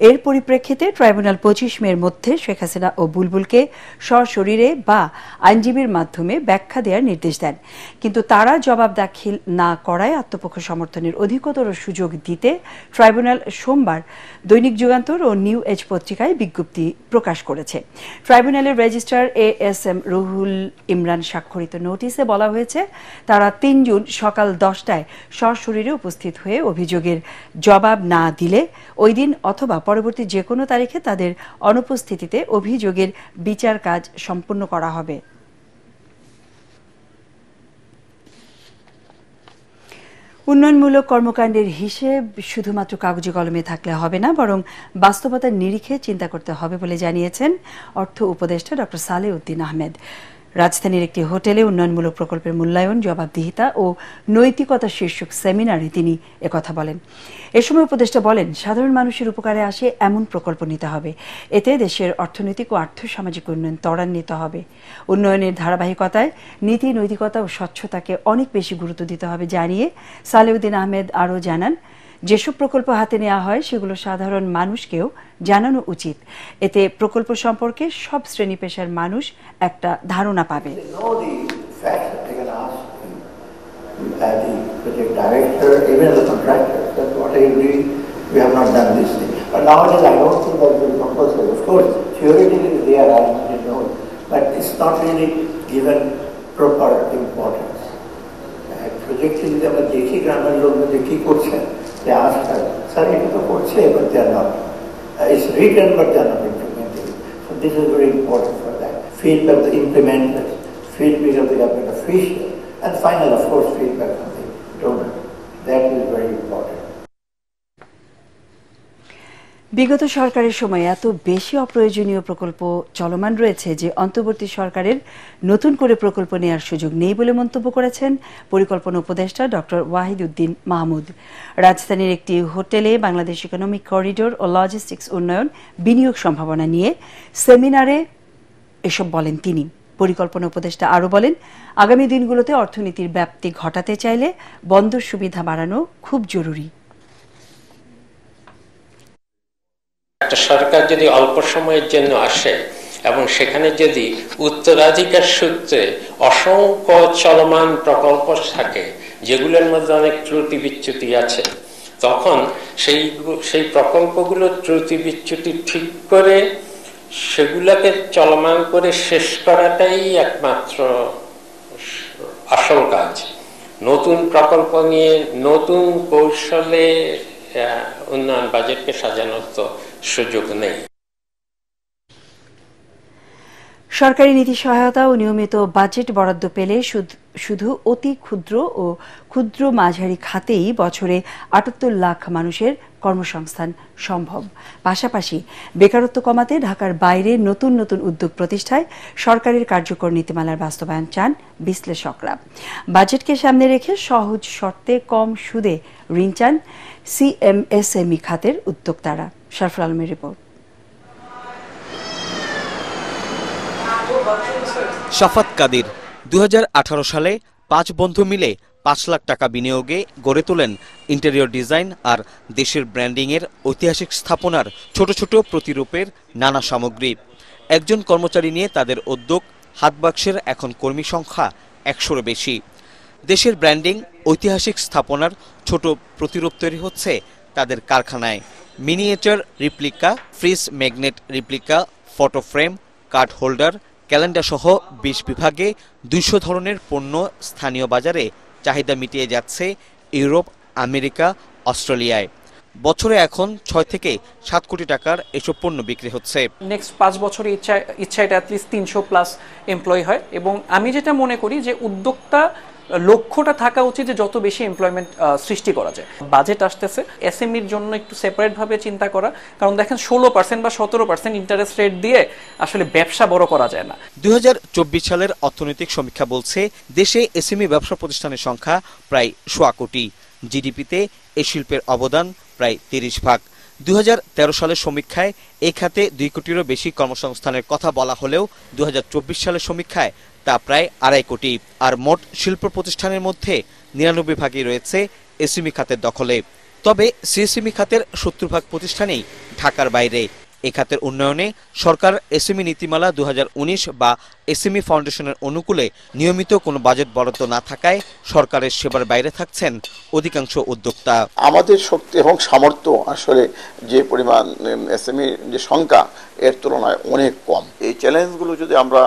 A: এর পরিপ্রেক্ষিতে ট্রাইব্যুনাল ২৫ মের মধ্যে শেখ হাসিনা ও বুলবুলকে সশরীরে বা আইনজীবীর মাধ্যমে ব্যাখ্যা দেওয়ার নির্দেশ দেন, কিন্তু তারা জবাব দাখিল না করায় আত্মপক্ষ সমর্থনের অধিকতর সুযোগ দিতে ট্রাইব্যুনাল সোমবার দৈনিক যুগান্তর ও নিউ এজ পত্রিকায় বিজ্ঞপ্তি প্রকাশ করেছে। ট্রাইব্যুনালের রেজিস্ট্রার ASM রুহুল ইমরান স্বাক্ষরিত নোটিশে বলা হয়েছে, তারা ৩ জুন সকাল 10টায় সশরীরে উপস্থিত হয়ে অভিযোগের জবাব না দিলে ওই দিন অথবা পরবর্তী যে কোনো তারিখে তাদের অনুপস্থিতিতে অভিযোগের বিচার কাজ সম্পন্ন করা হবে। উন্নয়নমূলক কর্মকাণ্ডের হিসেব শুধুমাত্র কাগজে কলমে থাকলে হবে না, বরং বাস্তবতার নিরিখে চিন্তা করতে হবে বলে জানিয়েছেন অর্থ উপদেষ্টা ডক্টর সালেহ উদ্দিন আহমেদ। রাজধানীর একটি হোটেলে উন্নয়নমূলক প্রকল্পের মূল্যায়ন, জবাবদিহিতা ও নৈতিকতা শীর্ষক সেমিনারে তিনি একথা বলেন। এ সময় উপদেষ্টা বলেন, সাধারণ মানুষের উপকারে আসে এমন প্রকল্প নিতে হবে, এতে দেশের অর্থনৈতিক ও আর্থসামাজিক উন্নয়ন ত্বরান্বিত হবে। উন্নয়নের ধারাবাহিকতায় নীতি, নৈতিকতা ও স্বচ্ছতাকে অনেক বেশি গুরুত্ব দিতে হবে জানিয়ে সালেহ উদ্দিন আহমেদ আরও জানান, যেসব প্রকল্প হাতে নেওয়া হয় সেগুলো সাধারণ মানুষকেও জানানো উচিত, এতে প্রকল্প সম্পর্কে সব শ্রেণী পেশার মানুষ একটা ধারণা পাবে।
U: দেখি গ্রামের লোক কি করছেন, sir, it is a portrait, but they are not. It's written, but they are not implemented. So this is very important for that. Feedback of the implementers, feedback of the government officials, and final, of course, feedback from the donor. That is very important.
A: বিগত সরকারের সময় এত বেশি অপ্রয়োজনীয় প্রকল্প চলমান রয়েছে যে অন্তর্বর্তী সরকারের নতুন করে প্রকল্প নেওয়ার সুযোগ নেই বলে মন্তব্য করেছেন পরিকল্পনা উপদেষ্টা ডক্টর ওয়াহিদ উদ্দিন মাহমুদ। রাজধানীর একটি হোটেলে বাংলাদেশ ইকোনমিক করিডোর ও লজিস্টিক্স উন্নয়ন বিনিয়োগ সম্ভাবনা নিয়ে সেমিনারে এসব বলেন তিনি। পরিকল্পনা উপদেষ্টা আরও বলেন, আগামী দিনগুলোতে অর্থনীতির ব্যাপ্তি ঘটাতে চাইলে বন্দর সুবিধা বাড়ানো খুব জরুরি।
V: একটা সরকার যদি অল্প সময়ের জন্য আসে এবং সেখানে যদি উত্তরাধিকার সূত্রে অসংখ্য চলমান প্রকল্প থাকে যেগুলোর মধ্যে অনেক ত্রুটি বিচ্যুতি আছে, তখন সেই প্রকল্পগুলো ত্রুটি বিচ্যুতি ঠিক করে সেগুলোকে চলমান করে শেষ করাটাই একমাত্র আসল কাজ। নতুন প্রকল্প নিয়ে নতুন কৌশলে উন্নয়ন বাজেটকে সাজানোর তো সুযোগ নেই।
A: সরকারি নীতি সহায়তা ও নিয়মিত বাজেট বরাদ্দ পেলে শুধু অতি ক্ষুদ্র ও ক্ষুদ্র মাঝারি খাতেই বছরে ৭৮ লাখ মানুষের কর্মসংস্থান সম্ভব। পাশাপাশি বেকারত্ব কমাতে ঢাকার বাইরে নতুন নতুন উদ্যোগ প্রতিষ্ঠায় সরকারের কার্যকর নীতিমালার বাস্তবায়ন চান বিশ্লেষকরা। বাজেটকে সামনে রেখে সহজ শর্তে কম সুদে ঋণ চান সিএমএসএমই খাতের উদ্যোক্তারা। শরফুল আলমের রিপোর্ট।
B: শাফাত কাদির 2018 সালে 5 বন্ধু মিলে 5 লাখ টাকা বিনিয়োগে গড়ে তোলেন ইন্টেরিয়র ডিজাইন আর দেশের ব্র্যান্ডিংয়ের ঐতিহাসিক স্থাপনার ছোট ছোট প্রতিরূপের নানা সামগ্রী। একজন কর্মচারী নিয়ে তাদের উদ্যোগ, হাতবাক্সের এখন কর্মী সংখ্যা 100-এর বেশি। দেশের ব্র্যান্ডিং, ঐতিহাসিক স্থাপনার ছোট প্রতিরূপ তৈরি হচ্ছে তাদের কারখানায়। Miniature replica, fridge magnet replica, photo frame, card holder, calendar সহ 20 বিভাগে 200 ধরনের পণ্য স্থানীয় বাজারে চাহিদা মিটিয়ে যাচ্ছে ইউরোপ, আমেরিকা, অস্ট্রেলিয়ায়। বছরে এখন 6 থেকে 7 কোটি টাকার এসব পণ্য বিক্রি হচ্ছে।
D: নেক্সট 5 বছরে ইচ্ছা এটা অ্যাটলিস্ট 300+ এমপ্লয়ি হয়। এবং আমি যেটা মনে করি যে উদ্যোক্তা লক্ষ্যটা থাকা উচিত যে যত বেশি এমপ্লয়মেন্ট সৃষ্টি করা যায়। বাজেট আসতেছে, এসএমইর জন্য একটু সেপারেটভাবে চিন্তা করা, কারণ দেখেন 16% বা 17% ইন্টারেস্ট রেট দিয়ে আসলে ব্যবসা বড় করা যায় না।
B: 2024 সালের অর্থনৈতিক সমীক্ষা বলছে দেশে এসএমই ব্যবসা প্রতিষ্ঠানের সংখ্যা প্রায় 1.25 কোটি। জিডিপিতে এই শিল্পের অবদান প্রায় 30%। 2013 সালের সমীক্ষায় এই খাতে 2 কোটিরও বেশি কর্মসংস্থানের কথা বলা হলেও 2024 সালের সমীক্ষায় তা প্রায় 2.5 কোটি। আর মোট শিল্প প্রতিষ্ঠানের মধ্যে 99 ভাগই রয়েছে এসএমই খাতের দখলে। তবে সিএসএমই খাতের 70% প্রতিষ্ঠানেই ঢাকার বাইরে। এ খাতের উন্নয়নে সরকার এসএমই নীতিমালা 2019 বা এসএমই ফাউন্ডেশনের অনুকূলে নিয়মিত কোনো বাজেট বরাদ্দ না থাকায় সরকারের সেবার বাইরে থাকছেন অধিকাংশ উদ্যোক্তা।
W: আমাদের শক্তি এবং সামর্থ্য আসলে যে পরিমাণ এসএমই যে সংখ্যা এর তুলনায় অনেক কম। এই চ্যালেঞ্জগুলো যদি আমরা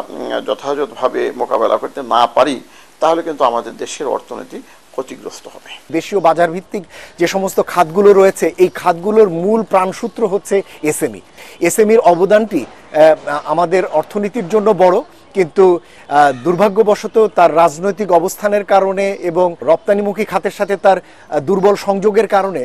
W: যথাযথভাবে মোকাবেলা করতে না পারি তাহলে কিন্তু আমাদের দেশের অর্থনীতি ক্ষতিগ্রস্ত হবে।
X: দেশীয় বাজার ভিত্তিক যে সমস্ত খাতগুলো রয়েছে এই খাতগুলোর মূল প্রাণসূত্র হচ্ছে এসএমই। এসএমইর অবদানটি আমাদের অর্থনীতির জন্য বড়, কিন্তু দুর্ভাগ্যবশত তার রাজনৈতিক অবস্থানের কারণে এবং রপ্তানিমুখী খাতের সাথে তার দুর্বল সংযোগের কারণে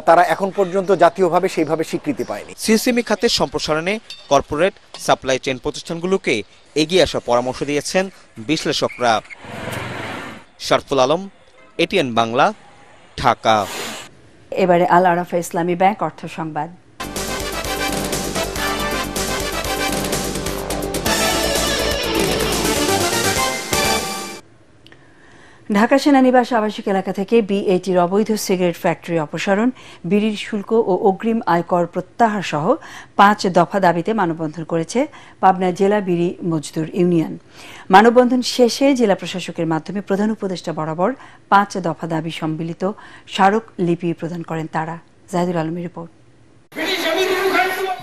X: তারা এখন পর্যন্ত জাতীয়ভাবে সেইভাবে স্বীকৃতি পায়নি।
B: সিএসএমই খাতের সম্প্রসারণে কর্পোরেট সাপ্লাই চেইন প্রতিষ্ঠানগুলোকে এগিয়ে আসার পরামর্শ দিয়েছেন বিশ্লেষকরা। শরফুল আলম, এটিএন বাংলা, ঢাকা।
A: এবারে আল আরাফা ইসলামী ব্যাংক অর্থ সংবাদ। ঢাকা সেনানিবাস আবাসিক এলাকা থেকে বিএটির অবৈধ সিগারেট ফ্যাক্টরি অপসারণ, বিড়ির শুল্ক ও অগ্রিম আয়কর প্রত্যাহার সহ 5 দফা দাবিতে মানববন্ধন করেছে পাবনা জেলা বিড়ি মজদুর ইউনিয়ন। মানববন্ধন শেষে জেলা প্রশাসকের মাধ্যমে প্রধান উপদেষ্টা বরাবর 5 দফা দাবি সম্মিলিত স্মারক লিপি প্রদান করেন তারা। জাহিদুল আলমের রিপোর্ট।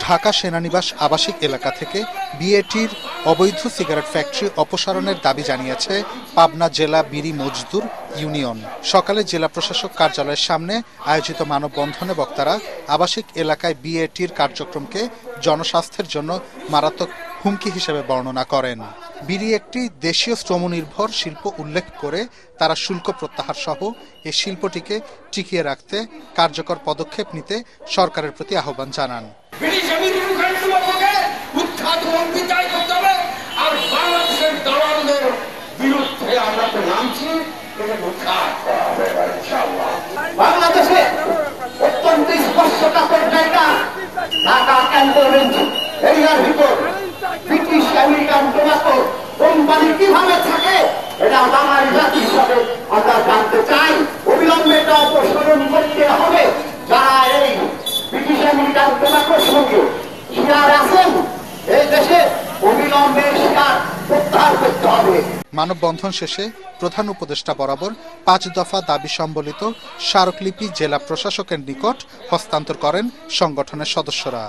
K: ঢাকা সেনানিবাস আবাসিক এলাকা থেকে বিএটির অবৈধ সিগারেট ফ্যাক্টরি অপসারণের দাবি জানিয়েছে পাবনা জেলা বিড়ি মজদুর ইউনিয়ন। সকালে জেলা প্রশাসক কার্যালয়ের সামনে আয়োজিত মানববন্ধনে বক্তারা আবাসিক এলাকায় বিএটির কার্যক্রমকে জনস্বাস্থ্যের জন্য মারাত্মক হুমকি হিসেবে বর্ণনা করেন। বিড়ি একটি দেশীয় শ্রমনির্ভর শিল্প উল্লেখ করে তারা শুল্ক প্রত্যাহার সহ এই শিল্পটিকে টিকিয়ে রাখতে কার্যকর পদক্ষেপ নিতে সরকারের প্রতি আহ্বান জানান।
Y: বাংলাদেশে অত্যন্ত স্পষ্টকাতর জায়গা ঢাকা ক্যান্টনমেন্ট এরিয়ার ভিতর ব্রিটিশ আমেরিকান টোবাকো কোম্পানি কিভাবে থাকে এটা বাঙালি জাতি হিসাবে আমরা জানতে চাই। অবিলম্বে এটা অপসারণ করতে হবে। যারা এই ব্রিটিশ আমেরিকান টোবাকোর সঙ্গে শিকার আছেন এই দেশে অবিলম্বে শিকার প্রত্যাহার করতে হবে।
K: মানববন্ধন শেষে প্রধান উপদেষ্টা বরাবর 5 দফা দাবি সম্বলিত স্মারকলিপি জেলা প্রশাসকের নিকট হস্তান্তর করেন সংগঠনের সদস্যরা।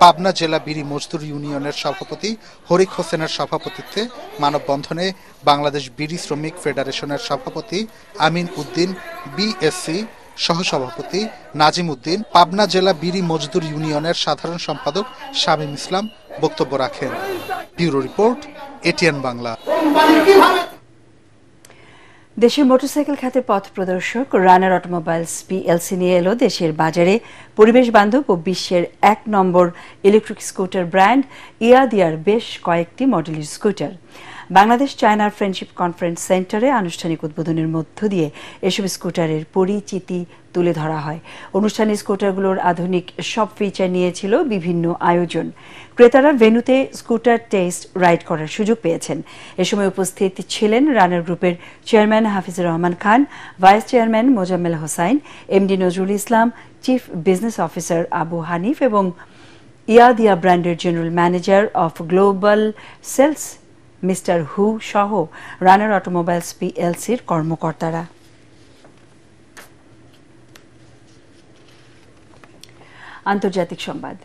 K: পাবনা জেলা বিড়ি মজদুর ইউনিয়নের সভাপতি হরিক হোসেনের সভাপতিত্বে মানববন্ধনে বাংলাদেশ বিড়ি শ্রমিক ফেডারেশনের সভাপতি আমিন উদ্দিন, বিএসসি সহসভাপতি নাজিম উদ্দিন, পাবনা জেলা বিড়ি মজদুর ইউনিয়নের সাধারণ সম্পাদক শামীম ইসলাম বক্তব্য রাখেন। Bureau report, ATN Bangla.
A: দেশের মোটরসাইকেল খাতের পথ প্রদর্শক রানার অটোমোবাইলস পিএলসি নিয়ে এলো দেশের বাজারে পরিবেশ বান্ধব ও বিশ্বের ১ নম্বর ইলেকট্রিক স্কুটার ব্র্যান্ড ইয়াদিয়ার বেশ কয়েকটি মডেলের স্কুটার। বাংলাদেশ চায়নার ফ্রেন্ডশিপ কনফারেন্স সেন্টারে আনুষ্ঠানিক উদ্বোধনের মধ্য দিয়ে এসব স্কুটারের পরিচিতি তুলে ধরা হয়। অনুষ্ঠানে স্কুটারগুলোর আধুনিক সব ফিচার নিয়েছিল বিভিন্ন আয়োজন। ক্রেতারা ভেন্যুতে স্কুটার টেস্ট রাইড করার সুযোগ পেয়েছেন। এ সময় উপস্থিত ছিলেন রানার গ্রুপের chairman Hafizur Rahman Khan, vice chairman Mozammel Hossain, MD Nazrul Islam, chief business officer Abu Hanif এবং ইয়াদিয়া ব্র্যান্ডের general manager of global sales mister Hu সহ রানার অটোমোবাইলস পিএলসির কর্মকর্তারা। আন্তর্জাতিক সংবাদ।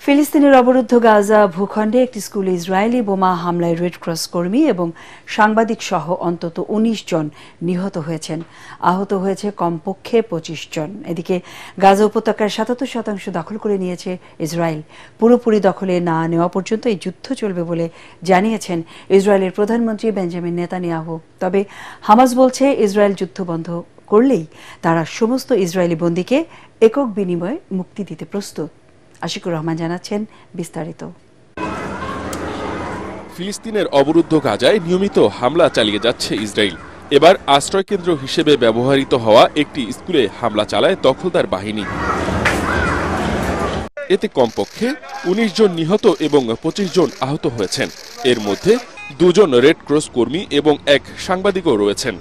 A: ফিলিস্তিনের অবরুদ্ধ গাজা ভূখণ্ডে একটি স্কুলে ইসরায়েলি বোমা হামলায় রেড ক্রস কর্মী এবং সাংবাদিক সহ অন্তত ১৯ জন নিহত হয়েছেন। আহত হয়েছে কমপক্ষে ২৫ জন। এদিকে গাজা উপত্যকার ৭৭% দখল করে নিয়েছে ইসরায়েল। পুরোপুরি দখলে না নেওয়া পর্যন্ত এই যুদ্ধ চলবে বলে জানিয়েছেন ইসরায়েলের প্রধানমন্ত্রী বেঞ্জামিন নেতানিয়াহু। তবে হামাস বলছে ইসরায়েল যুদ্ধ বন্ধ করলেই তারা সমস্ত ইসরায়েলি বন্দীকে একক বিনিময়ে মুক্তি দিতে প্রস্তুত। আশিকুর রহমান জানাচ্ছেন বিস্তারিত।
C: ফিলিস্তিনের অবরুদ্ধ গাজায় নিয়মিত হামলা চালিয়ে যাচ্ছে ইসরায়েল। এবার আশ্রয়কেন্দ্র হিসেবে ব্যবহৃত হওয়া একটি স্কুলে হামলা চালায় দখলদার বাহিনী। এতে কমপক্ষে ১৯ জন নিহত এবং ২৫ জন আহত হয়েছেন। এর মধ্যে ২ জন রেড ক্রস কর্মী এবং এক সাংবাদিকও রয়েছেন।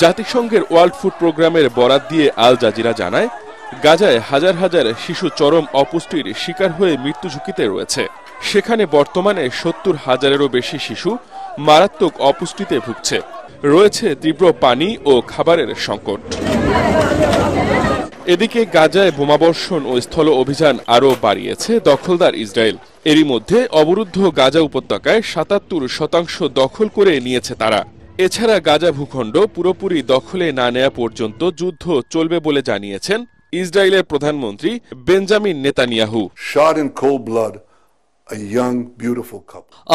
C: জাতিসংঘের ওয়ার্ল্ড ফুড প্রোগ্রামের বরাত দিয়ে আল জাজিরা জানায়, গাজায় হাজার হাজার শিশু চরম অপুষ্টির শিকার হয়ে মৃত্যু ঝুঁকিতে রয়েছে। সেখানে বর্তমানে ৭০,০০০-এরও বেশি শিশু মারাত্মক অপুষ্টিতে ভুগছে। রয়েছে তীব্র পানি ও খাবারের সংকট। এদিকে গাজায় বোমাবর্ষণ ও স্থল অভিযান আরও বাড়িয়েছে দখলদার ইসরায়েল। এরই মধ্যে অবরুদ্ধ গাজা উপত্যকায় ৭৭% দখল করে নিয়েছে তারা। এছাড়া গাজা ভূখণ্ড পুরোপুরি দখলে না নেওয়া পর্যন্ত যুদ্ধ চলবে বলে জানিয়েছেন ইসরায়েলের প্রধানমন্ত্রী বেঞ্জামিন নেতানিয়াহু।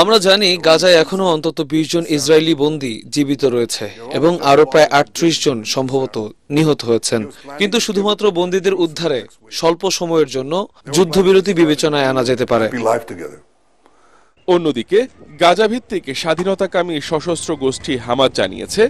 F: আমরা জানি গাজায় এখনো অন্তত ২০ জন ইসরায়েলি বন্দী জীবিত রয়েছে এবং আরো প্রায় ৩৮ জন সম্ভবত নিহত হয়েছেন। কিন্তু শুধুমাত্র বন্দীদের উদ্ধারে স্বল্প সময়ের জন্য যুদ্ধবিরতি বিবেচনায় আনা যেতে পারে।
C: অন্যদিকে গাজাভিত্তিক স্বাধীনতাকামী সশস্ত্র গোষ্ঠী হামাস জানিয়েছে,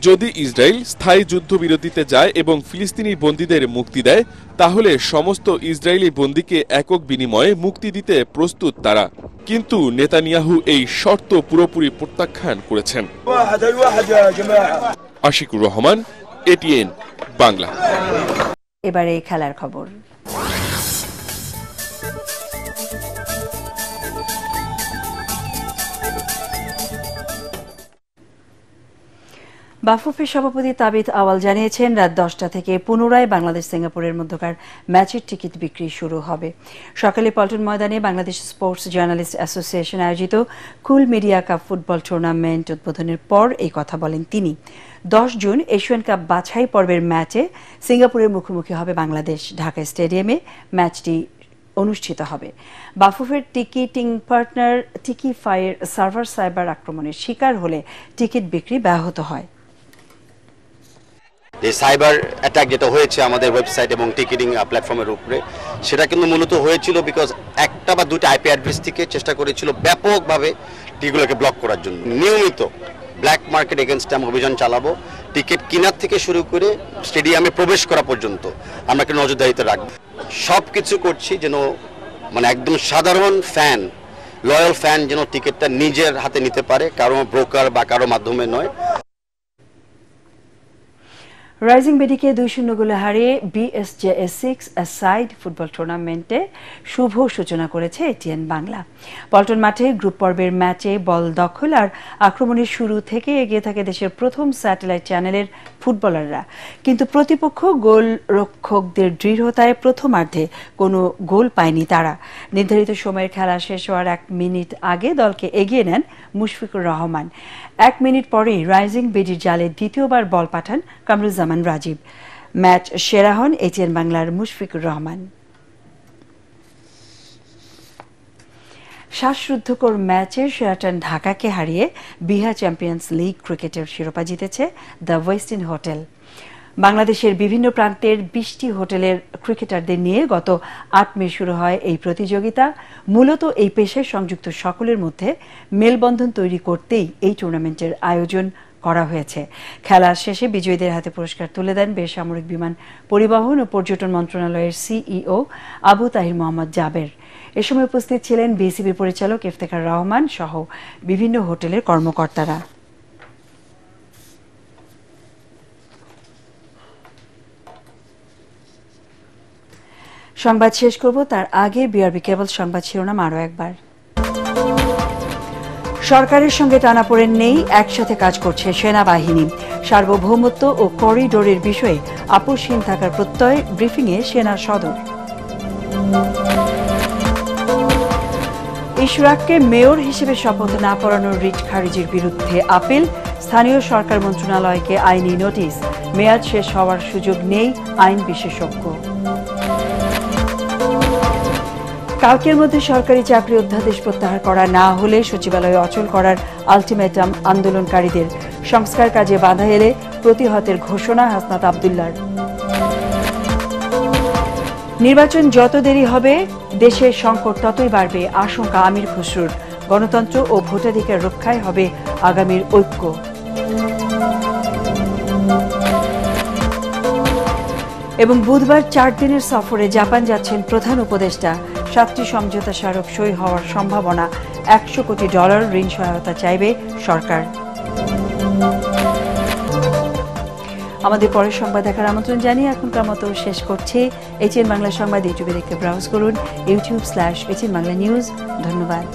C: যদি ইসরায়েল স্থায়ী যুদ্ধবিরতিতে যায় এবং ফিলিস্তিনি বন্দীদের মুক্তি দেয়, তাহলে সমস্ত ইসরায়েলি বন্দীকে একক বিনিময়ে মুক্তি দিতে প্রস্তুত তারা। কিন্তু নেতানিয়াহু এই শর্ত পুরোপুরি প্রত্যাখ্যান করেছেন। আশিকুর রহমান, এটিএন বাংলা।
A: এবারে খেলার খবর। বাফুফের সভাপতি তাবিথ আওয়াল জানিয়েছেন, রাত 10টা থেকে পুনরায় বাংলাদেশ সিঙ্গাপুরের মধ্যকার ম্যাচের টিকিট বিক্রি শুরু হবে। সকালে পল্টন ময়দানে বাংলাদেশ স্পোর্টস জার্নালিস্ট অ্যাসোসিয়েশন আয়োজিত কুল মিডিয়া কাপ ফুটবল টুর্নামেন্ট উদ্বোধনের পর এই কথা বলেন তিনি। 10 জুন এশিয়ান কাপ বাছাই পর্বের ম্যাচে সিঙ্গাপুরের মুখোমুখি হবে বাংলাদেশ। ঢাকা স্টেডিয়ামে ম্যাচটি অনুষ্ঠিত হবে। বাফুফের টিকিটিং পার্টনার টিকিফাইয়ের সার্ভার সাইবার আক্রমণের শিকার হলে টিকিট বিক্রি ব্যাহত হয়।
G: যে সাইবার অ্যাটাক যেটা হয়েছে আমাদের ওয়েবসাইট এবং টিকিটিং প্ল্যাটফর্মের উপরে, সেটা কিন্তু মূলত হয়েছিল বিকজ একটা বা দুটো আইপি অ্যাড্রেস থেকে চেষ্টা করেছিল ব্যাপকভাবে টিকিটগুলোকে ব্লক করার জন্য। নিয়মিত ব্ল্যাক মার্কেট এগেনস্টে আমরা অভিযান চালাবো। টিকিট কেনার থেকে শুরু করে স্টেডিয়ামে প্রবেশ করা পর্যন্ত আমরা একটা নজরদারিতে রাখবো। সব কিছু করছি যেন মানে একদম সাধারণ ফ্যান, লয়াল ফ্যান যেন টিকিটটা নিজের হাতে নিতে পারে, কারো ব্রোকার বা কারো মাধ্যমে নয়।
A: রাইজিং বেডিকে 2-0 গোলে হারিয়ে বিএসজেএস 6 অ্যাসাইড ফুটবল টুর্নামেন্টে শুভ সূচনা করেছে এটিএন বাংলা। পল্টন মাঠে গ্রুপ পর্বের ম্যাচে বল দখল আর আক্রমণের শুরু থেকে এগিয়ে থাকে দেশের প্রথম স্যাটেলাইট চ্যানেলের ফুটবলাররা। কিন্তু প্রতিপক্ষ গোল রক্ষকদের দৃঢ়তায় প্রথমার্ধে কোনো গোল পায়নি তারা। নির্ধারিত সময়ের খেলা শেষ হওয়ার 1 মিনিট আগে দলকে এগিয়ে নেন মুশফিকুর রহমান। 1 মিনিট পরেই রাইজিং বেডির জালে দ্বিতীয়বার বল পাঠান কামরুজ্জামান রাজীব। ম্যাচ সেরা হন এটিএন বাংলার মুশফিকুর রহমান। শ্বাসরুদ্ধকর ম্যাচে শেরাটন ঢাকাকে হারিয়ে বিহার চ্যাম্পিয়ন্স লিগ ক্রিকেটের শিরোপা জিতেছে দ্য ওয়েস্টিন হোটেল। বাংলাদেশের বিভিন্ন প্রান্তের 20টি হোটেলের ক্রিকেটারদের নিয়ে গত 8 মে শুরু হয় এই প্রতিযোগিতা। মূলত এই পেশায় সংযুক্ত সকলের মধ্যে মেলবন্ধন তৈরি করতেই এই টুর্নামেন্টের আয়োজন করা হয়েছে। খেলা শেষে বিজয়ীদের হাতে পুরস্কার তুলে দেন বেসামরিক বিমান পরিবহন ও পর্যটন মন্ত্রণালয়ের সিইও আবু তাহির মোহাম্মদ জাবের। এ সময় উপস্থিত ছিলেন বিসিবি পরিচালক ইফতেখার রহমান সহ বিভিন্ন হোটেলের কর্মকর্তারা। সংবাদ শেষ করব তার আগে বিআরবি কেবল সংবাদ শিরোনাম আরও একবার। সরকারের সঙ্গে টানাপোড়েন নেই, একসাথে কাজ করছে সেনাবাহিনী। সার্বভৌমত্ব ও করিডোরের বিষয়ে আপোষহীন থাকার প্রত্যয়, ব্রিফিংয়ে সেনা সদর। ইশরাককে মেয়র হিসেবে শপথ না পড়ানোর রিট খারিজের বিরুদ্ধে আপিল, স্থানীয় সরকার মন্ত্রণালয়কে আইনি নোটিশ, মেয়াদ শেষ হওয়ার সুযোগ নেই আইন বিশেষজ্ঞ। কালকের মধ্যে সরকারি চাকরি অধ্যাদেশ প্রত্যাহার করা না হলে সচিবালয় অচল করার আলটিমেটাম আন্দোলনকারীদের। সংস্কার কাজে বাধা এলে প্রতিহতের ঘোষণা হাসনাত আব্দুল্লাহর। নির্বাচন যত দেরি হবে দেশের সংকট ততই বাড়বে, আশঙ্কা আমির খসরুর। গণতন্ত্র ও ভোটাধিকার রক্ষায় হবে আগামীর ঐক্য। এবং বুধবার 4 দিনের সফরে জাপান যাচ্ছেন প্রধান উপদেষ্টা। 7টি সমঝোতা স্মারক সই হওয়ার সম্ভাবনা। $100 কোটি ঋণ সহায়তা চাইবে সরকার। আমাদের পরের সংবাদ দেখার আমন্ত্রণ জানিয়ে এখনকার মতো শেষ করছি। এটিএন বাংলা সংবাদ ইউটিউবে দেখতে ব্রাউজ করুন, youtube/এটিএন বাংলা নিউজ। ধন্যবাদ।